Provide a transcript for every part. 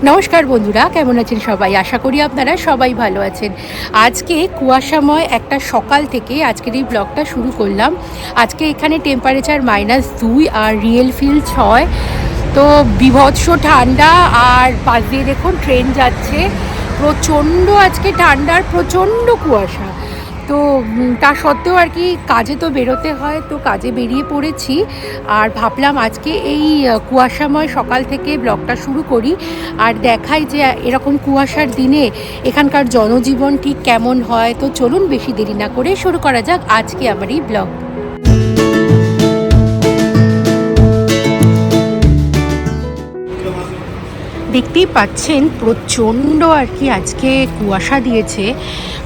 নমস্কার বন্ধুরা, কেমন আছেন সবাই? আশা করি আপনারা সবাই ভালো আছেন। আজকে কুয়াশাময় একটা সকাল থেকে আজকের এই ব্লগটা শুরু করলাম। আজকে এখানে টেম্পারেচার -2 আর রিয়েল ফিল 6। তো বীভৎস ঠান্ডা, আর পাশ দিয়ে দেখুন ট্রেন যাচ্ছে। প্রচণ্ড আজকে ঠান্ডার প্রচণ্ড কুয়াশা। তো তা সত্ত্বেও আর কি কাজে তো বেরোতে হয়, তো কাজে বেরিয়ে পড়েছি। আর ভাবলাম আজকে এই কুয়াশাময় সকাল থেকে ব্লগটা শুরু করি, আর দেখাই যে এরকম কুয়াশার দিনে এখানকার জনজীবন ঠিক কেমন হয়। তো চলুন বেশি দেরি না করে শুরু করা যাক আজকে আমার এই ব্লগ। দেখতেই পাচ্ছেন প্রচণ্ড আর কি আজকে কুয়াশা দিয়েছে,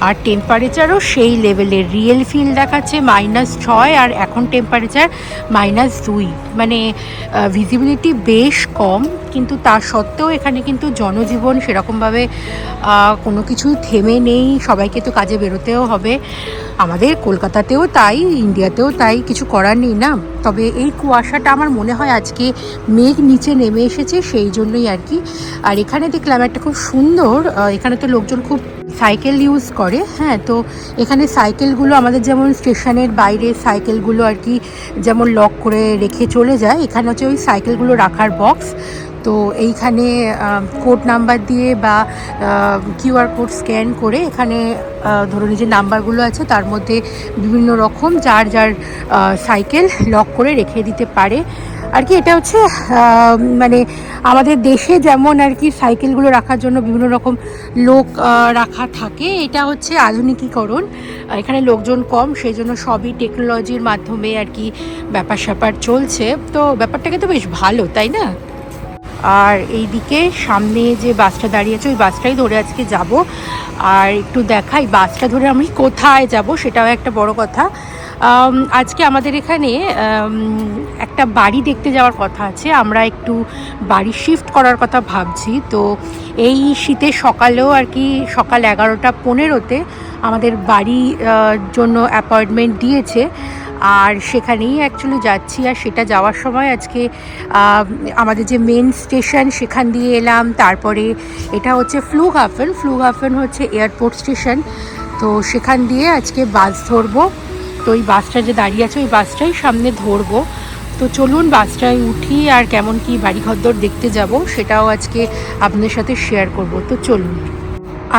আর টেম্পারেচারও সেই লেভেলের। রিয়েল ফিল দেখাচ্ছে -6, আর এখন টেম্পারেচার -2। মানে ভিজিবিলিটি বেশ কম, কিন্তু তা সত্ত্বেও এখানে কিন্তু জনজীবন সেরকমভাবে কোনো কিছুই থেমে নেই। সবাইকে তো কাজে বেরোতেও হবে, আমাদের কলকাতাতেও তাই, ইন্ডিয়াতেও তাই, কিছু করার নেই না। তবে এই কুয়াশাটা আমার মনে হয় আজকে মেঘ নিচে নেমে এসেছে, সেই জন্যই আর কি। আর এখানে দেখলাম একটা খুব সুন্দর, এখানে তো লোকজন খুব সাইকেল ইউজ করে। হ্যাঁ, তো এখানে সাইকেলগুলো আমাদের যেমন স্টেশনের বাইরে সাইকেলগুলো আর কি যেমন লক করে রেখে চলে যায়, এখানে হচ্ছে ওই সাইকেলগুলো রাখার বক্স। তো এইখানে কোড নাম্বার দিয়ে বা কিউআর কোড স্ক্যান করে এখানে ধরুন এই যে নাম্বারগুলো আছে তার মধ্যে বিভিন্ন রকম যার যার সাইকেল লক করে রেখে দিতে পারে আর কি। এটা হচ্ছে মানে আমাদের দেশে যেমন আর কি সাইকেলগুলো রাখার জন্য বিভিন্ন রকম লোক রাখা থাকে, এটা হচ্ছে আধুনিকীকরণ। এখানে লোকজন কম, সেই জন্য সবই টেকনোলজির মাধ্যমে আর কি ব্যাপার স্যাপার চলছে। তো ব্যাপারটাকে তো বেশ ভালো, তাই না? আর এইদিকে সামনে যে বাসটা দাঁড়িয়ে আছে ওই বাসটাই ধরে আজকে যাব। আর একটু দেখাই বাসটা ধরে আমি কোথায় যাব, সেটাও একটা বড় কথা। আজকে আমাদের এখানে একটা বাড়ি দেখতে যাওয়ার কথা আছে, আমরা একটু বাড়ি শিফট করার কথা ভাবছি। তো এই শীতের সকালেও আর কি সকাল 11:15-তে আমাদের বাড়ি জন্য অ্যাপয়েন্টমেন্ট দিয়েছে, আর সেখানেই অ্যাকচুয়ালি যাচ্ছি। আর সেটা যাওয়ার সময় আজকে আমাদের যে মেন স্টেশন সেখান দিয়ে এলাম, তারপরে এটা হচ্ছে ফ্লুগহাফেন হচ্ছে এয়ারপোর্ট স্টেশন। তো সেখান দিয়ে আজকে বাস ধরবো। তো ওই বাসটা যে দাঁড়িয়ে আছে ওই বাসটাই সামনে ধরবো। তো চলুন বাসটায় উঠি, আর কেমন কি বাড়িঘরদর দেখতে যাব সেটাও আজকে আপনাদের সাথে শেয়ার করব। তো চলুন।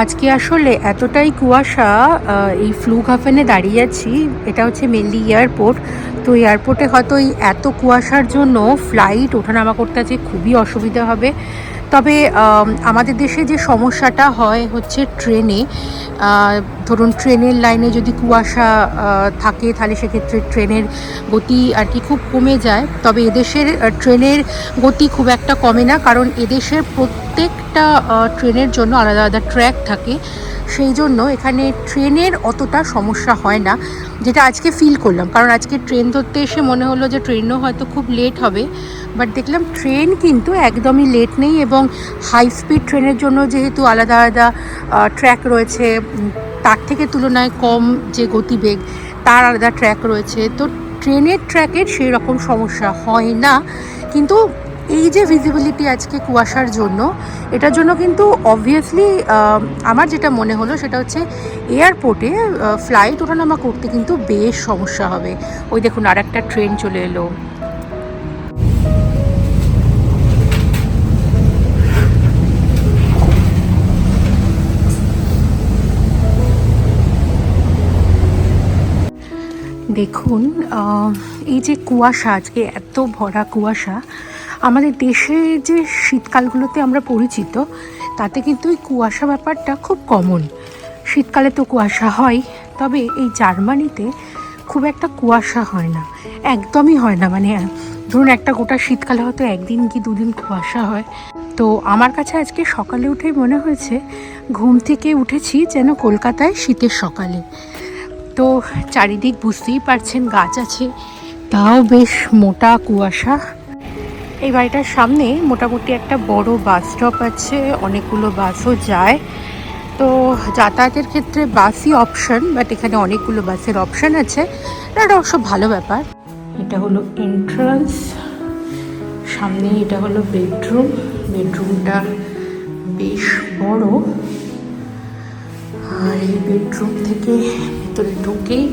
আজকে আসলে এতটাই কুয়াশা, এই ফ্লুগহাফেনে দাঁড়িয়ে আছি, এটা হচ্ছে মেনলি এয়ারপোর্ট। তো এয়ারপোর্টে হয়তো এই এত কুয়াশার জন্য ফ্লাইট ওঠানামা করতে আজকে খুবই অসুবিধা হবে। তবে আমাদের দেশে যে সমস্যাটা হয় হচ্ছে ট্রেনে, ধরুন ট্রেনের লাইনে যদি কুয়াশা থাকে তাহলে সেক্ষেত্রে ট্রেনের গতি আর কি খুব কমে যায়। তবে এদেশের ট্রেনের গতি খুব একটা কমে না, কারণ এদেশের প্রত্যেকটা ট্রেনের জন্য আলাদা আলাদা ট্র্যাক থাকে, সেই জন্য এখানে ট্রেনের অতটা সমস্যা হয় না, যেটা আজকে ফিল করলাম। কারণ আজকে ট্রেন ধরতে এসে মনে হলো যে ট্রেনও হয়তো খুব লেট হবে, বাট দেখলাম ট্রেন কিন্তু একদমই লেট নেই। এবং হাই স্পিড ট্রেনের জন্য যেহেতু আলাদা আলাদা ট্র্যাক রয়েছে, তার থেকে তুলনায় কম যে গতিবেগ তার আলাদা ট্র্যাক রয়েছে, তো ট্রেনের ট্র্যাকের সেই রকম সমস্যা হয় না। কিন্তু এই যে ভিজিবিলিটি আজকে কুয়াশার জন্য, এটার জন্য কিন্তু অবভিয়াসলি আমার যেটা মনে হলো সেটা হচ্ছে এয়ারপোর্টে ফ্লাইট ওঠানামা করতে কিন্তু বেশ সমস্যা হবে। ওই দেখুন আর একটা ট্রেন চলে এলো। দেখুন এই যে কুয়াশা, আজকে এত ভরা কুয়াশা। আমাদের দেশে যে শীতকালগুলোতে আমরা পরিচিত তাতে কিন্তু এই কুয়াশা ব্যাপারটা খুব কমন। শীতকালে তো কুয়াশা হয়, তবে এই জার্মানিতে খুব একটা কুয়াশা হয় না, একদমই হয় না। মানে ধরুন একটা গোটা শীতকালে হয়তো একদিন কি দুদিন কুয়াশা হয়। তো আমার কাছে আজকে সকালে উঠেই মনে হয়েছে ঘুম থেকে উঠেছি যেন কলকাতায় শীতের সকালে। তো চারিদিক বুঝতেই পারছেন গাছ আছে, তাও বেশ মোটা কুয়াশা। এই বাড়িটার সামনে মোটামুটি একটা বড় বাস স্টপ আছে, অনেকগুলো বাসও যায়। তো যাতায়াতের ক্ষেত্রে বাসই অপশন, বাট এখানে অনেকগুলো বাসের অপশন আছে, এটা অবশ্য ভালো ব্যাপার। এটা হলো এন্ট্রান্স, সামনে এটা হলো বেডরুমটা বেশ বড়। আর এই বেডরুম থেকে ভেতরে ঢুকেই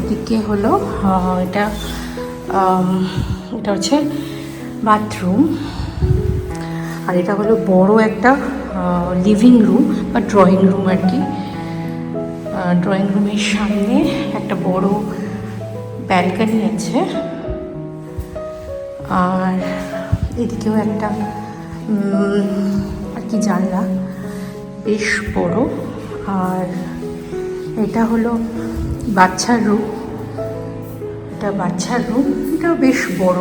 দিকে হলো এটা হচ্ছে বাথরুম। আর এটা হলো বড় একটা লিভিং রুম বা ড্রয়িং রুম আর কি। ড্রয়িং রুমের সামনে একটা বড় ব্যালকনি আছে, আর এদিকেও একটা আর কি জানলা বেশ বড়। আর এটা হলো বাচ্চার রুম, এটা বাচ্চার রুম, এটাও বেশ বড়।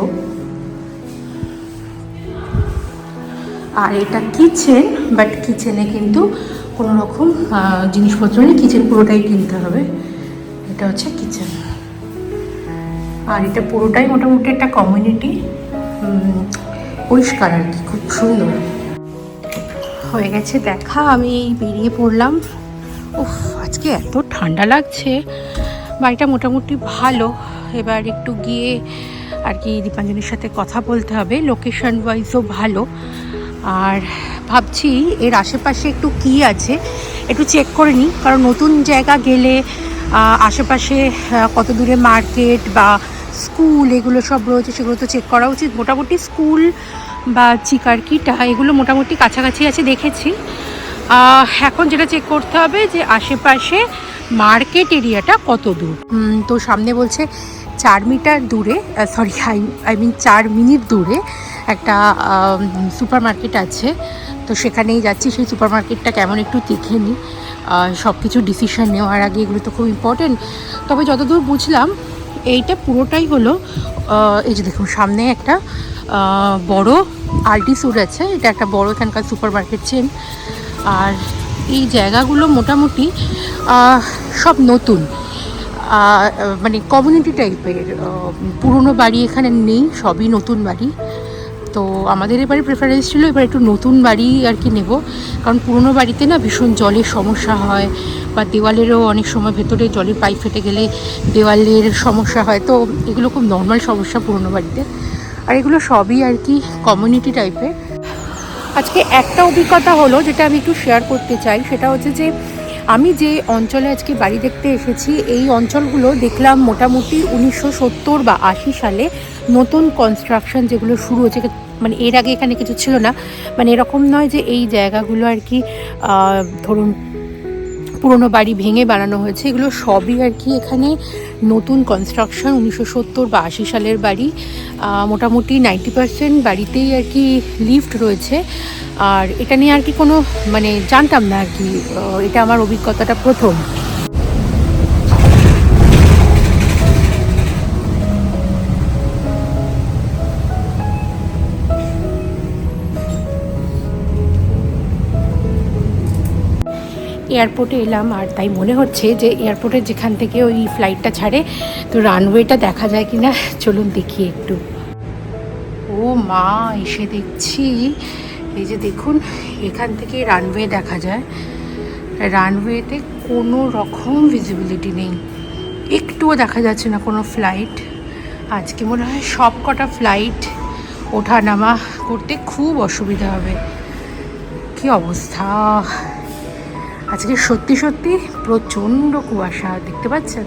আর এটা কিচেন, বাট কিচেনে কিন্তু কোনো রকম জিনিসপত্র নেই, কিচেন পুরোটাই কিনতে হবে। এটা হচ্ছে কিচেন। আর এটা পুরোটাই মোটামুটি একটা কমিউনিটি, পরিষ্কার আর কি, খুব সুন্দর হয়ে গেছে দেখা। আমি বেরিয়ে পড়লাম। উফ, আজকে এত ঠান্ডা লাগছে। বাড়িটা মোটামুটি ভালো। এবার একটু গিয়ে আর কি দীপাঞ্জলির সাথে কথা বলতে হবে। লোকেশন ওয়াইজও ভালো। আর ভাবছি এর আশেপাশে একটু কি আছে একটু চেক করে নিই, কারণ নতুন জায়গা গেলে আশেপাশে কত দূরে মার্কেট বা স্কুল এগুলো সব রয়েছে, সেগুলো তো চেক করা উচিত। মোটামুটি স্কুল বা চিকারকিটা এগুলো মোটামুটি কাছাকাছি আছে দেখেছি। এখন যেটা চেক করতে হবে যে আশেপাশে মার্কেট এরিয়াটা কত দূর। তো সামনে বলছে 4 মিটার দূরে, সরি আই মিন 4 মিনিট দূরে একটা সুপার মার্কেট আছে। তো সেখানেই যাচ্ছি। সেই সুপার মার্কেটটা কেমন একটু দেখে নিই, সব কিছু ডিসিশন নেওয়ার আগে, এগুলো তো খুব ইম্পর্টেন্ট। তবে যতদূর বুঝলাম এইটা পুরোটাই হলো, এই যে দেখুন সামনে একটা বড় আল্টিসুর আছে, এটা একটা বড় এখানকার সুপার মার্কেট চেন। আর এই জায়গাগুলো মোটামুটি সব নতুন, মানে কমিউনিটি টাইপের। পুরনো বাড়ি এখানে নেই, সবই নতুন বাড়ি। তো আমাদের এবারে প্রেফারেন্স ছিল এবার একটু নতুন বাড়ি আর কি নেব, কারণ পুরনো বাড়িতে না ভীষণ জলের সমস্যা হয়, বা দেওয়ালেরও অনেক সময় ভেতরে জলের পাইপ ফেটে গেলে দেওয়ালের সমস্যা হয়। তো এগুলো খুব নর্মাল সমস্যা পুরনো বাড়িতে। আর এগুলো সবই আর কি কমিউনিটি টাইপের। আজকে একটা অভিজ্ঞতা হলো যেটা আমি একটু শেয়ার করতে চাই, সেটা হচ্ছে যে আমি যে অঞ্চলে আজকে বাড়ি দেখতে এসেছি, এই অঞ্চলগুলো দেখলাম মোটামুটি 1970 বা 80 সালে নতুন কনস্ট্রাকশন যেগুলো শুরু হয়েছে। মানে এর আগে এখানে কিছু ছিল না। মানে এরকম নয় যে এই জায়গাগুলো আর কি ধরুন পুরনো বাড়ি ভেঙে বানানো হয়েছে, এগুলো সবই আর কি এখানে নতুন কনস্ট্রাকশন, 1970 বা 80 সালের বাড়ি। মোটামুটি 90% বাড়িতেই আর কি লিফট রয়েছে। আর এটা নিয়ে আর কি কোনো মানে জানতাম না আর কি, এটা আমার অভিজ্ঞতাটা প্রথম। এয়ারপোর্টে এলাম, আর তাই মনে হচ্ছে যে এয়ারপোর্টের যেখান থেকে ওই ফ্লাইটটা ছাড়ে, তো রানওয়েটা দেখা যায় কি না, চলুন দেখি একটু। ও মা, এসে দেখছি এই যে দেখুন এখান থেকে রানওয়ে দেখা যায়। রানওয়েতে কোনো রকম ভিজিবিলিটি নেই, একটুও দেখা যাচ্ছে না কোনো ফ্লাইট। আজকে মনে হয় সব কটা ফ্লাইট ওঠা নামা করতে খুব অসুবিধা হবে। কি অবস্থা আজকে, সত্যি সত্যি প্রচণ্ড কুয়াশা, দেখতে পাচ্ছেন।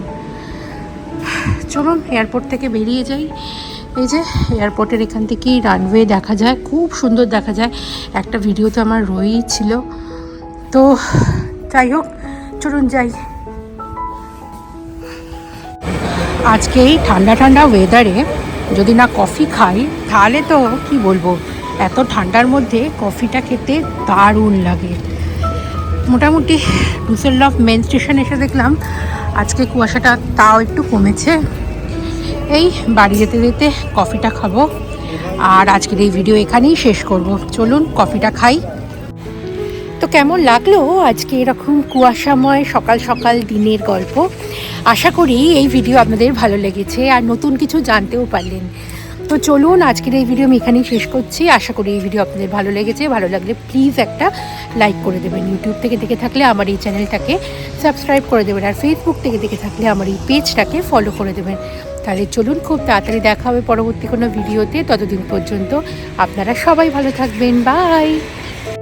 চলুন এয়ারপোর্ট থেকে বেরিয়ে যাই। এই যে এয়ারপোর্টের এখান থেকেই রানওয়ে দেখা যায়, খুব সুন্দর দেখা যায়। একটা ভিডিও তো আমার রয়েই ছিল। তো যাই হোক, চলুন যাই। আজকে এই ঠান্ডা ঠান্ডা ওয়েদারে যদি না কফি খাই, তাহলে তো কি বলবো, এত ঠান্ডার মধ্যে কফিটা খেতে দারুণ লাগে। মোটামুটি ডুসেলডর্ফ মেন স্টেশন এসে দেখলাম আজকে কুয়াশাটা তাও একটু কমেছে। এই বাড়ি যেতে যেতে কফিটা খাবো, আর আজকের এই ভিডিও এখানেই শেষ করব। চলুন কফিটা খাই। তো কেমন লাগলো আজকে এরকম কুয়াশাময় সকাল সকাল দিনের গল্প। আশা করি এই ভিডিও আপনাদের ভালো লেগেছে আর নতুন কিছু জানতেও পারলেন। তো চলুন আজকের এই ভিডিও আমি এখানেই শেষ করছি। আশা করি এই ভিডিও আপনাদের ভালো লেগেছে। ভালো লাগলে প্লিজ একটা লাইক করে দেবেন। ইউটিউব থেকে দেখে থাকলে আমার এই চ্যানেলটাকে সাবস্ক্রাইব করে দেবেন, আর ফেসবুক থেকে দেখে থাকলে আমার এই পেজটাকে ফলো করে দেবেন। তাহলে চলুন, খুব তাড়াতাড়ি দেখা হবে পরবর্তী কোনো ভিডিওতে। ততদিন পর্যন্ত আপনারা সবাই ভালো থাকবেন। বাই।